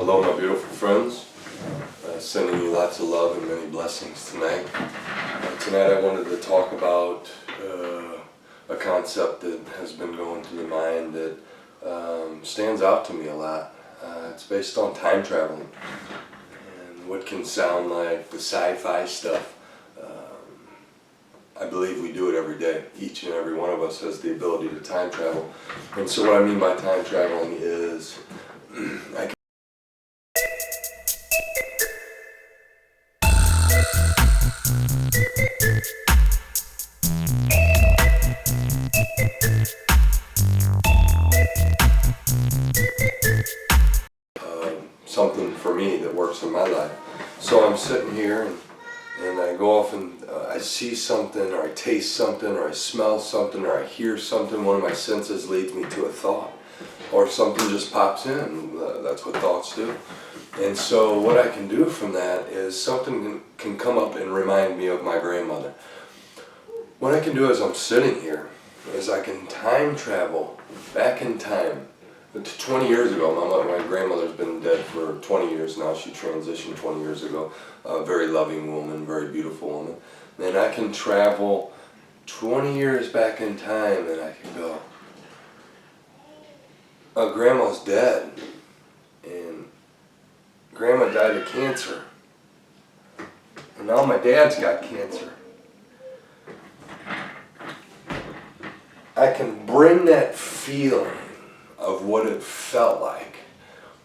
Hello, my beautiful friends. Sending you lots of love and many blessings tonight. Tonight I wanted to talk about a concept that has been going through the mind that stands out to me a lot. It's based on time traveling and what can sound like the sci-fi stuff. I believe we do it every day. Each and every one of us has the ability to time travel. And so what I mean by time traveling is I can something for me that works in my life. So I'm sitting here and I go off and I see something, or I taste something, or I smell something, or I hear something. One of my senses leads me to a thought, or something just pops in. That's what thoughts do. And so what I can do from that is something can come up and remind me of my grandmother. What I can do as I'm sitting here is I can time travel back in time. 20 years ago, my grandmother's been dead for 20 years now. She transitioned 20 years ago. A very loving woman, very beautiful woman. And I can travel 20 years back in time and I can go, Grandma's dead. And Grandma died of cancer. And now my dad's got cancer. I can bring that feeling of what it felt like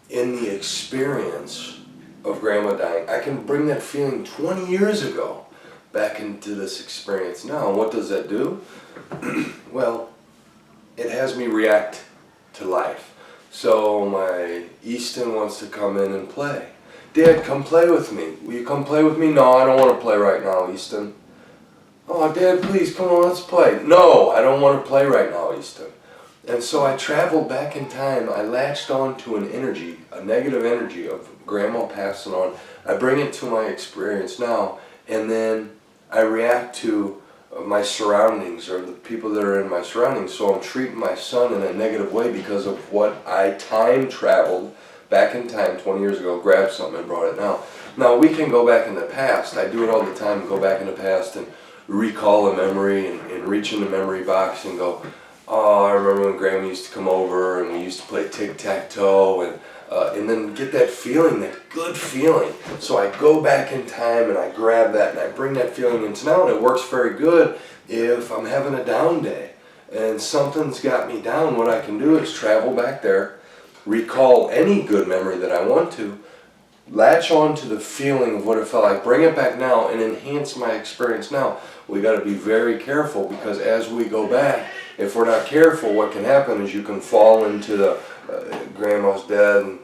in the experience of Grandma dying. I can bring that feeling 20 years ago back into this experience now. And what does that do? Well, it has me react to life. So my Easton wants to come in and play. Dad, come play with me. Will you come play with me? No, I don't want to play right now, Easton. Oh, Dad, please, come on, let's play. No, I don't want to play right now, Easton. And so I traveled back in time. I latched on to an energy, a negative energy of Grandma passing on. I bring it to my experience now, and then I react to my surroundings or the people that are in my surroundings. So I'm treating my son in a negative way because of what I time traveled back in time 20 years ago, grabbed something and brought it now. Now we can go back in the past. I do it all the time, go back in the past and recall a memory and reach in the memory box and go, oh, I remember when Grandma used to come over and we used to play tic-tac-toe and then get that feeling, that good feeling. So I go back in time and I grab that and I bring that feeling into now, and it works very good if I'm having a down day and something's got me down. What I can do is travel back there, recall any good memory that I want to, latch on to the feeling of what it felt like, bring it back now and enhance my experience now. We got to be very careful because as we go back, if we're not careful, what can happen is you can fall into the Grandma's dead and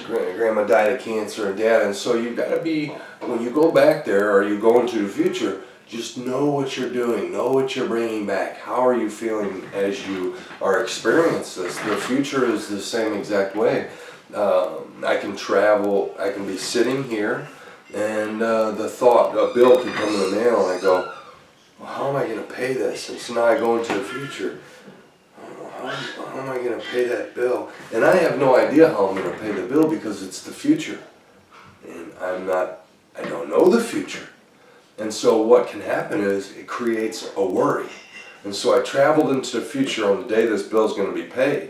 Grandma died of cancer and Dad. And so you've got to be, when you go back there or you go into the future, just know what you're doing, know what you're bringing back. How are you feeling as you are experiencing this? The future is the same exact way. I can travel, I can be sitting here and the thought, a bill can come in the mail and I go, well, how am I going to pay this? And so now I go into the future. How am I going to pay that bill? And I have no idea how I'm going to pay the bill because it's the future. And I don't know the future. And so what can happen is it creates a worry. And so I traveled into the future on the day this bill is going to be paid.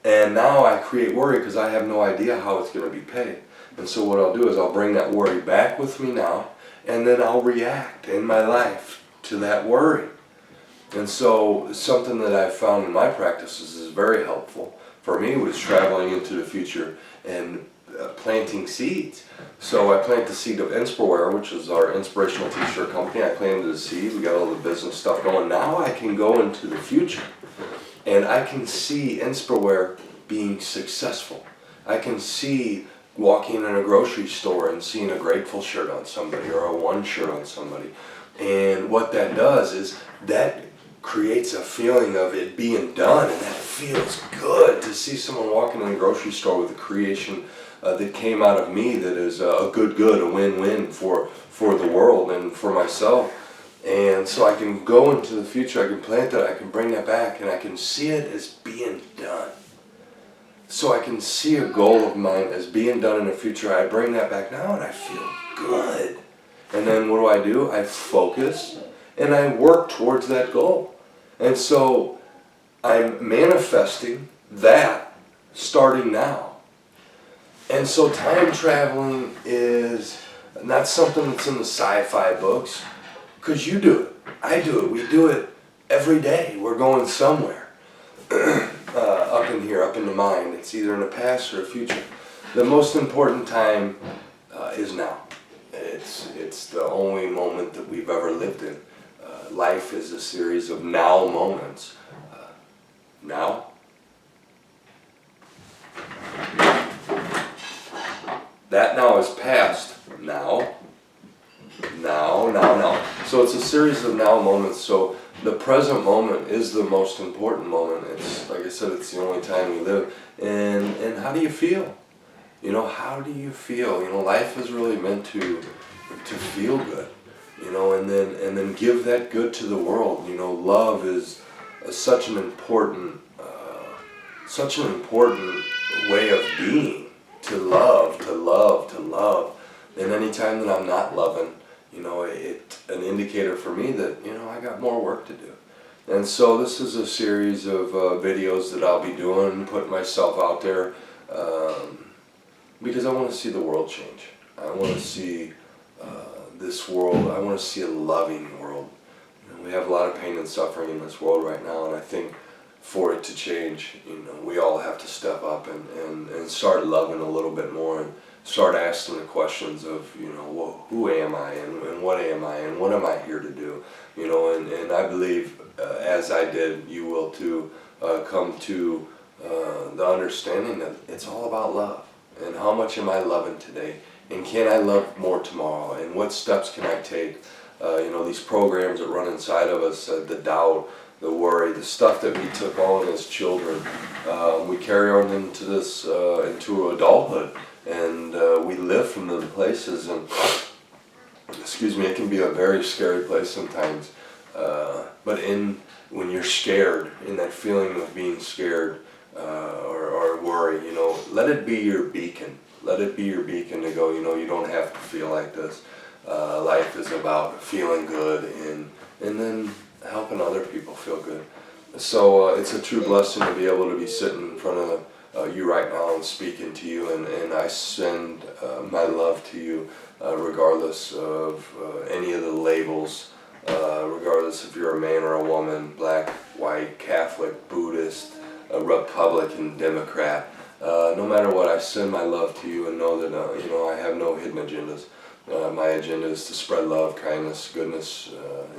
And now I create worry because I have no idea how it's going to be paid. And so what I'll do is I'll bring that worry back with me now, and then I'll react in my life to that worry. And so something that I've found in my practices is very helpful for me was traveling into the future and planting seeds. So I plant the seed of Inspireware, which is our inspirational t-shirt company. I planted the seed. We got all the business stuff going. Now I can go into the future and I can see Inspireware being successful. I can see walking in a grocery store and seeing a grateful shirt on somebody or a one shirt on somebody. And what that does is that creates a feeling of it being done, and that feels good to see someone walking in a grocery store with a creation that came out of me that is a a win-win for the world and for myself. And so I can go into the future, I can plant that, I can bring that back, and I can see it as being done. so I can see a goal of mine as being done in the future. I bring that back now and I feel good. And then what do? I focus and I work towards that goal. And so I'm manifesting that starting now. And so time traveling is not something that's in the sci-fi books, because you do it, I do it, we do it every day. We're going somewhere up in here, up in the mind. It's either in the past or the future. The most important time is now. It's the only moment that we've ever lived in. Life is a series of now moments. Now. That now is past. Now. So it's a series of now moments. So the present moment is the most important moment. It's, like I said, it's the only time we live. And how do you feel? How do you feel? Life is really meant to feel good. And then give that good to the world. Love is such an important way of being. To love. And anytime that I'm not loving, it's an indicator for me that, I got more work to do. And so this is a series of videos that I'll be doing, putting myself out there, because I want to see the world change. I want to see this world, I want to see a loving world. We have a lot of pain and suffering in this world right now, and I think for it to change, we all have to step up and start loving a little bit more, and start asking the questions of, who am I, and what am I, and what am I here to do? And I believe, as I did, you will too, come to the understanding that it's all about love. And how much am I loving today? And can I love more tomorrow? And what steps can I take? These programs that run inside of us, the doubt, the worry, the stuff that we took on as children, we carry on into adulthood, and we live from them places. And it can be a very scary place sometimes. But when you're scared, in that feeling of being scared or worry, let it be your beacon. Let it be your beacon to go, you don't have to feel like this. Life is about feeling good and then helping other people feel good. So it's a true blessing to be able to be sitting in front of you right now and speaking to you, and I send my love to you regardless of any of the labels, regardless if you're a man or a woman, black, white, Catholic, Buddhist, a Republican, Democrat. No matter what, I send my love to you and know that I have no hidden agendas. My agenda is to spread love, kindness, goodness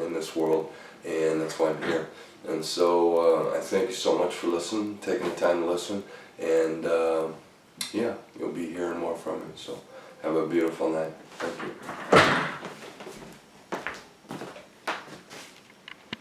in this world, and that's why I'm here. And so I thank you so much for listening, taking the time to listen, and you'll be hearing more from me. So have a beautiful night. Thank you.